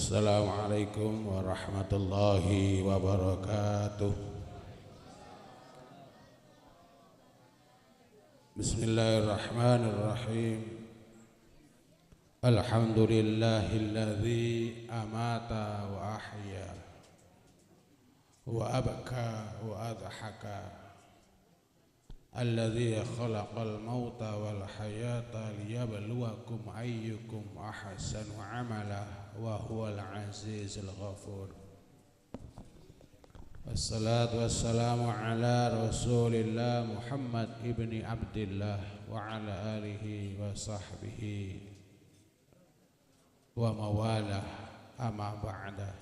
Assalamualaikum warahmatullahi wabarakatuh. Bismillahirrahmanirrahim. Alhamdulillahilladzi amata wa ahya wa abka wa adhaka, alladzi khalaqal mauta wal hayata liyabluwakum ayyukum ahsanu amala wa huwal azizul ghafur. Wassalatu wassalamu ala rasulillah Muhammad ibni Abdillah wa ala alihi wa sahbihi wa mawalah, amma ba'da.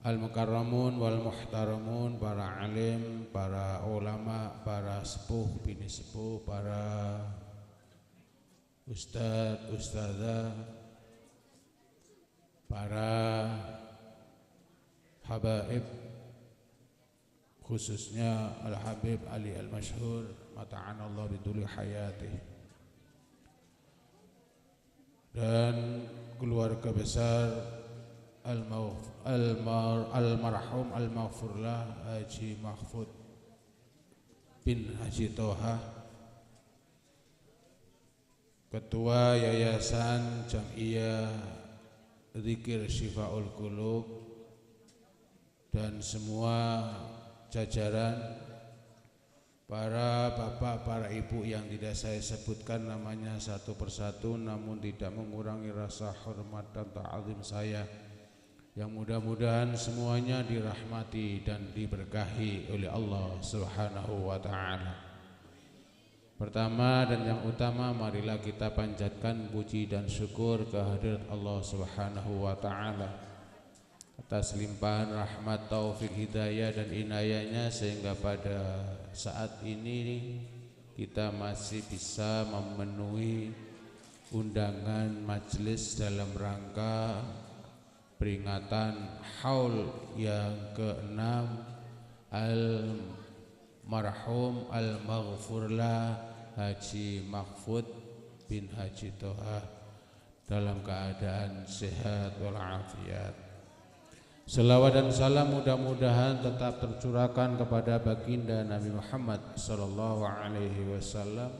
Al-mukarramun wal muhtaramun, para alim, para ulama, para sepuh, bini sepuh, para ustadz, ustadzah, para habaib, khususnya Al-Habib Ali Al-Masyhur mata'anallah bituli hayatih, dan keluarga besar Almarhum Al-Maghfurlah Haji Mahfud bin Haji Toha, Ketua Yayasan Jam'iyah Dzikir Syifaul Qulub, dan semua jajaran, para bapak, para ibu yang tidak saya sebutkan namanya satu persatu, namun tidak mengurangi rasa hormat dan ta'zim saya, yang mudah-mudahan semuanya dirahmati dan diberkahi oleh Allah Subhanahu wa ta'ala. Pertama dan yang utama, marilah kita panjatkan puji dan syukur kehadirat Allah Subhanahu wa ta'ala atas limpahan rahmat, taufik, hidayah dan inayahnya, sehingga pada saat ini kita masih bisa memenuhi undangan majelis dalam rangka peringatan haul yang ke-6 Almarhum Al-Maghfurlah Haji Mahfud bin Haji Toha dalam keadaan sehat walafiat. Selawat dan salam mudah-mudahan tetap tercurahkan kepada baginda Nabi Muhammad sallallahu alaihi wasallam,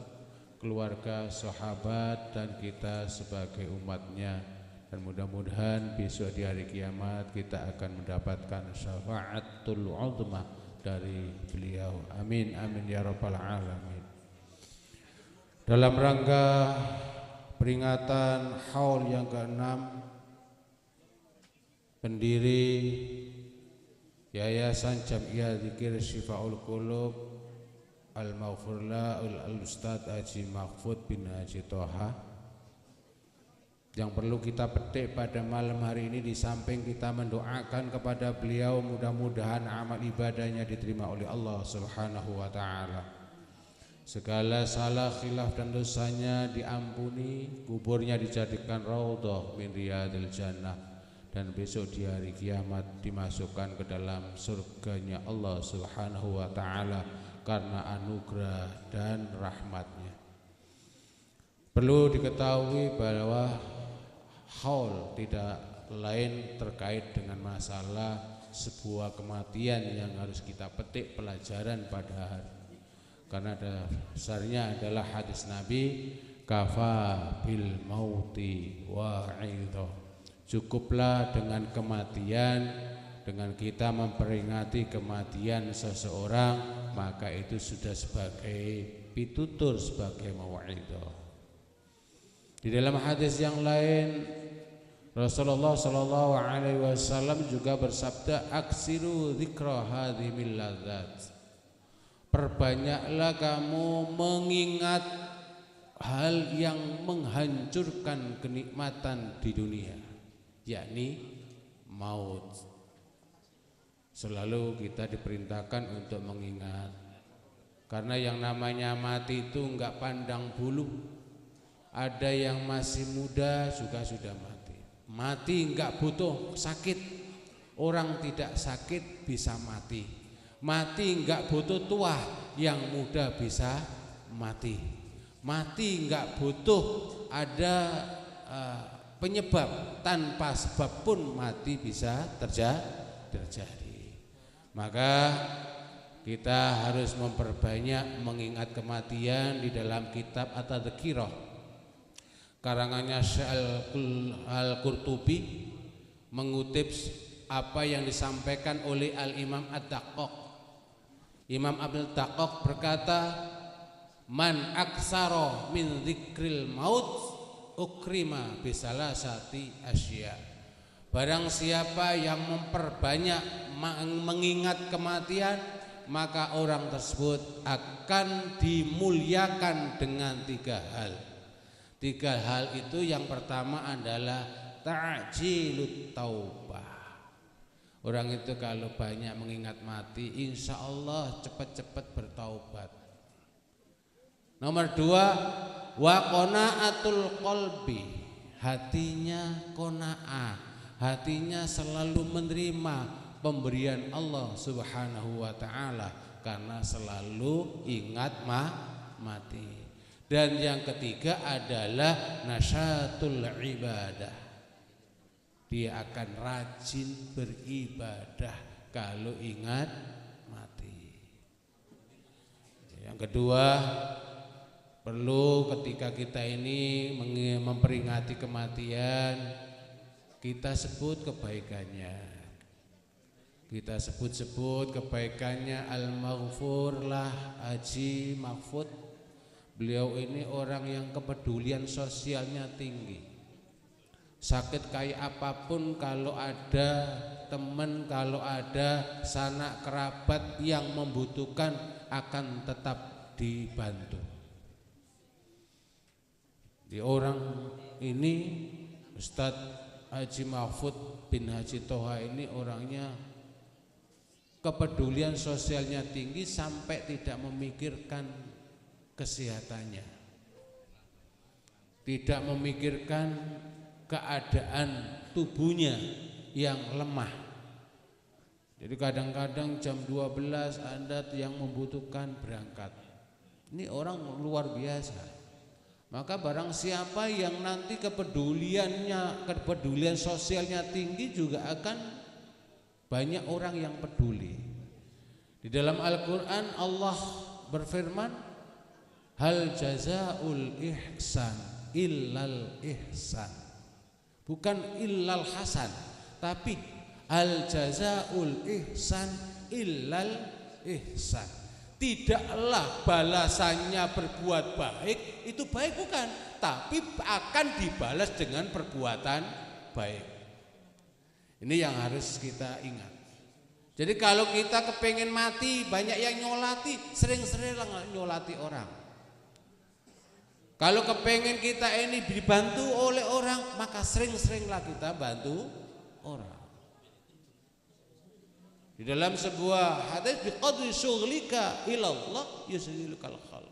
keluarga, sahabat, dan kita sebagai umatnya. Dan mudah-mudahan besok di hari kiamat kita akan mendapatkan syafaatul uzma dari beliau. Amin amin ya rabbal alamin. Dalam rangka peringatan haul yang ke-6, pendiri Yayasan Jam'iyah Dzikir Syifaul Qulub Al-Maghfurlah Al-Ustadz Haji Mahfud bin Haji Toha, yang perlu kita petik pada malam hari ini, di samping kita mendoakan kepada beliau mudah-mudahan amal ibadahnya diterima oleh Allah Subhanahu wa ta'ala, segala salah, khilaf dan dosanya diampuni, kuburnya dijadikan raudhah min riyadil jannah, dan besok di hari kiamat dimasukkan ke dalam surganya Allah Subhanahu wa ta'ala karena anugerah dan rahmatnya. Perlu diketahui bahwa haul tidak lain terkait dengan masalah sebuah kematian yang harus kita petik pelajaran pada hari ini, karena dasarnya adalah hadis Nabi, kafa bil mauti wa'idho, cukuplah dengan kematian, dengan kita memperingati kematian seseorang, maka itu sudah sebagai pitutur, sebagai mau'idho. Di dalam hadis yang lain, Rasulullah sallallahu alaihi wasallam juga bersabda, aksiru dzikra hadhimil ladzat, perbanyaklah kamu mengingat hal yang menghancurkan kenikmatan di dunia, yakni maut. Selalu kita diperintahkan untuk mengingat, karena yang namanya mati itu enggak pandang bulu. Ada yang masih muda juga sudah mati. Mati enggak butuh sakit. Orang tidak sakit bisa mati. Mati enggak butuh tua, yang muda bisa mati. Mati enggak butuh ada penyebab, tanpa sebab pun mati bisa terjadi. Maka kita harus memperbanyak mengingat kematian di dalam kitab At-Tadhkirah karangannya Syekh Al-Qurtubi, mengutip apa yang disampaikan oleh Al-Imam Ad-Daqqaq. Imam Abdul Daqqaq berkata, man aksara min dzikril maut ukrima bisalasati asya. Barang siapa yang memperbanyak mengingat kematian, maka orang tersebut akan dimuliakan dengan 3 hal. 3 hal itu yang pertama adalah ta'jilut taubah. Orang itu kalau banyak mengingat mati, insya Allah cepat-cepat bertaubat. Nomor 2, wa qanaatul qalbi, hatinya qanaah, hatinya selalu menerima pemberian Allah Subhanahu wa taala karena selalu ingat mati. Dan yang ketiga adalah nasyatul ibadah, dia akan rajin beribadah kalau ingat mati. Yang kedua, perlu ketika kita ini memperingati kematian, kita sebut kebaikannya. Kita sebut-sebut kebaikannya. Al-Maghfur lah Haji Mahfud. Beliau ini orang yang kepedulian sosialnya tinggi. Sakit kayak apapun, kalau ada teman, kalau ada sanak kerabat yang membutuhkan, akan tetap dibantu. Di orang ini, Ustadz Haji Mahfud bin Haji Toha ini orangnya kepedulian sosialnya tinggi sampai tidak memikirkan kesehatannya, tidak memikirkan keadaan tubuhnya yang lemah. Jadi kadang-kadang jam 12 Anda yang membutuhkan berangkat. Ini orang luar biasa. Maka barang siapa yang nanti kepedulian sosialnya tinggi, juga akan banyak orang yang peduli. Di dalam Al-Quran Allah berfirman, hal jazaul ihsan illal ihsan. Bukan illal hasan, tapi al jazaul ihsan illal ihsan. Tidaklah balasannya berbuat baik itu baik, bukan, tapi akan dibalas dengan perbuatan baik. Ini yang harus kita ingat. Jadi kalau kita kepengen mati, banyak yang nyolati, sering-sering nyolati orang. Kalau kepengen kita ini dibantu oleh orang, maka sering-seringlah kita bantu orang. Di dalam sebuah hadis, biqadri syughlika ilallah yusrilukal khal.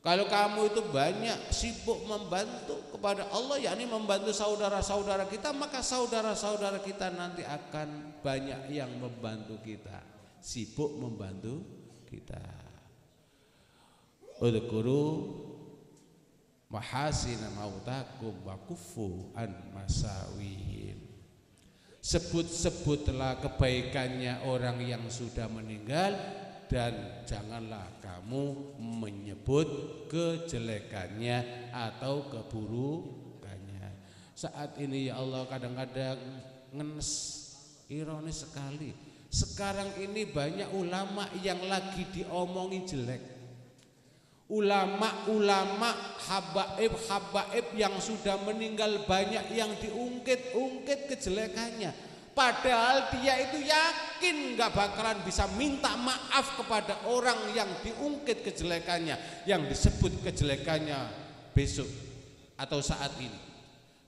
Kalau kamu itu banyak sibuk membantu kepada Allah, yakni membantu saudara-saudara kita, maka saudara-saudara kita nanti akan banyak yang membantu kita, sibuk membantu kita. Udhkuru mahasina mautakum wa kufu an masawihim. Sebut-sebutlah kebaikannya orang yang sudah meninggal, dan janganlah kamu menyebut kejelekannya atau keburukannya. Saat ini ya Allah, kadang-kadang ngenes, ironis sekali. Sekarang ini banyak ulama yang lagi diomongi jelek. Ulama-ulama habaib yang sudah meninggal, banyak yang diungkit-ungkit kejelekannya. Padahal dia itu yakin gak bakalan bisa minta maaf kepada orang yang diungkit kejelekannya, yang disebut kejelekannya besok atau saat ini,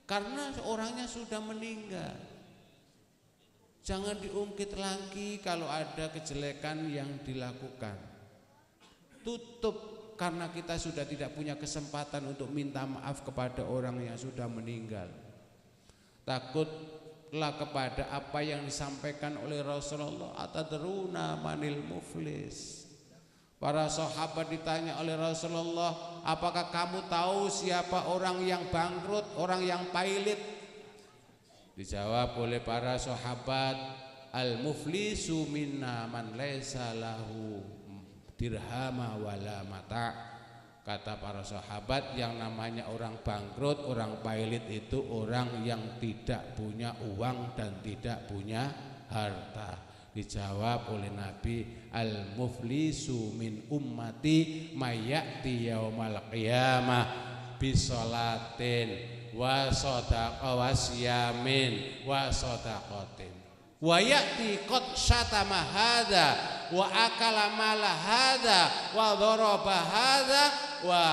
karena orangnya sudah meninggal. Jangan diungkit lagi kalau ada kejelekan yang dilakukan. Tutup, karena kita sudah tidak punya kesempatan untuk minta maaf kepada orang yang sudah meninggal. Takutlah kepada apa yang disampaikan oleh Rasulullah, atadruna manil muflis. Para sahabat ditanya oleh Rasulullah, apakah kamu tahu siapa orang yang bangkrut, orang yang pailit? Dijawab oleh para sahabat, al-muflisu minna man laisa lahu dirhama wala mata. Kata para sahabat, yang namanya orang bangkrut, orang pailit itu orang yang tidak punya uang dan tidak punya harta. Dijawab oleh Nabi, al-muflisu min ummati mayati yaumal qiyamah bisolatin wa sodaqah wa siyamin wa sodaqatin wa ya'ti qad syatama hadha wa akala mala hadha wa dharaba hadha wa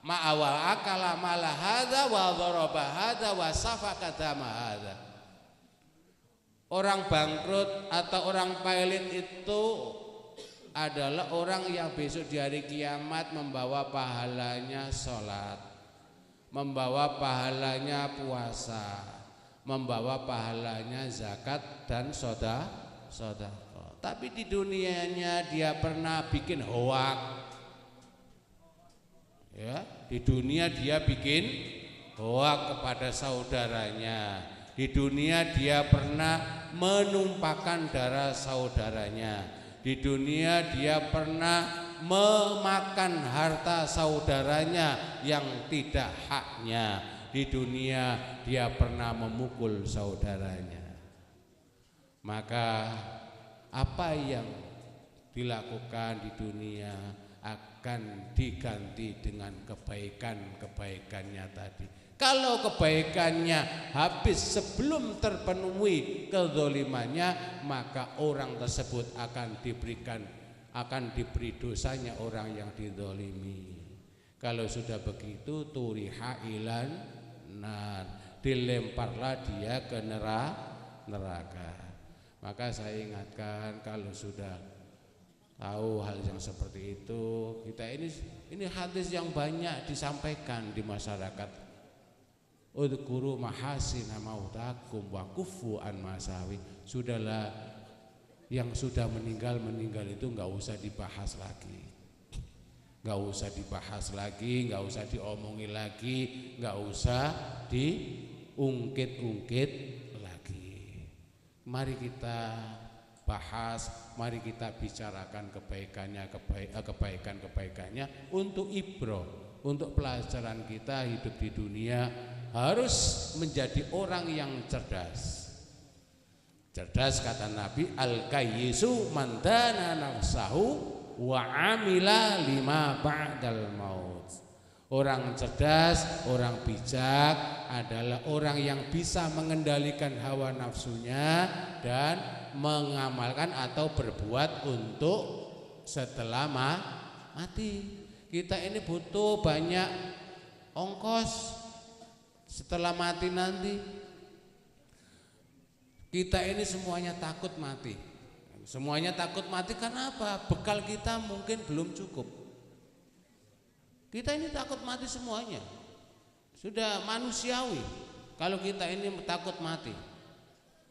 ma'awa akala mala hadha wa dharaba hadha wa safaka dama hadha. Orang bangkrut atau orang pailit itu adalah orang yang besok di hari kiamat membawa pahalanya sholat, membawa pahalanya puasa, membawa pahalanya zakat dan sedekah. Tapi di dunianya dia pernah bikin hoak. Ya, di dunia dia bikin hoak kepada saudaranya. Di dunia dia pernah menumpahkan darah saudaranya. Di dunia dia pernah memakan harta saudaranya yang tidak haknya. Di dunia dia pernah memukul saudaranya. Maka apa yang dilakukan di dunia akan diganti dengan kebaikan-kebaikannya tadi. Kalau kebaikannya habis sebelum terpenuhi kezalimannya, maka orang tersebut akan diberi dosanya orang yang dizalimi. Kalau sudah begitu, turiha ilan nar, dilemparlah dia ke neraka. Maka saya ingatkan, kalau sudah tahu hal yang seperti itu, kita ini hadis yang banyak disampaikan di masyarakat. Udhkuru mahasina mautakum wa kufu an masawi. Sudahlah, yang sudah meninggal itu nggak usah dibahas lagi, nggak usah dibahas lagi, nggak usah diomongin lagi, nggak usah diungkit-ungkit lagi. Mari kita bahas, mari kita bicarakan kebaikan-kebaikannya untuk ibroh, untuk pelajaran kita hidup di dunia. Harus menjadi orang yang cerdas. Cerdas kata Nabi, al-kayyisu man dana nafsahu wa amila lima ba'dal maut. Orang cerdas, orang bijak adalah orang yang bisa mengendalikan hawa nafsunya dan mengamalkan atau berbuat untuk setelah mati. Kita ini butuh banyak ongkos setelah mati nanti. Kita ini semuanya takut mati. Semuanya takut mati karena apa? Bekal kita mungkin belum cukup. Kita ini takut mati semuanya. Sudah manusiawi kalau kita ini takut mati.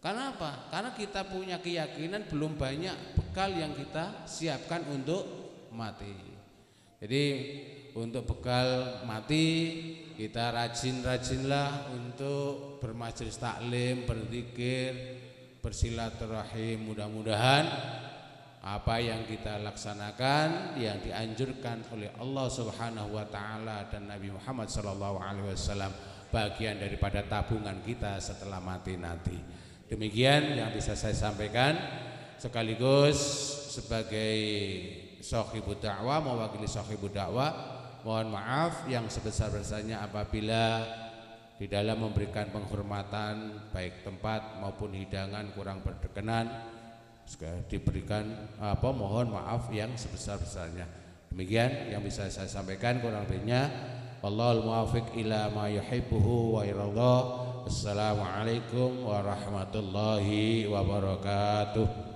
Karena apa? Karena kita punya keyakinan belum banyak bekal yang kita siapkan untuk mati. Jadi untuk bekal mati kita rajin-rajinlah untuk bermajelis taklim, berzikir, bersilaturahim. Mudah-mudahan apa yang kita laksanakan yang dianjurkan oleh Allah Subhanahu wa taala dan Nabi Muhammad sallallahu alaihi wasallam bagian daripada tabungan kita setelah mati nanti. Demikian yang bisa saya sampaikan, sekaligus sebagai sahibud dakwah, mewakili sahibud dakwah, mohon maaf yang sebesar-besarnya apabila di dalam memberikan penghormatan baik tempat maupun hidangan kurang berkenan, diberikan mohon maaf yang sebesar-besarnya. Demikian yang bisa saya sampaikan, kurang lebihnya wallahul muwaffiq ila ma yuhibbuhu wa yardah. Assalamualaikum warahmatullahi wabarakatuh.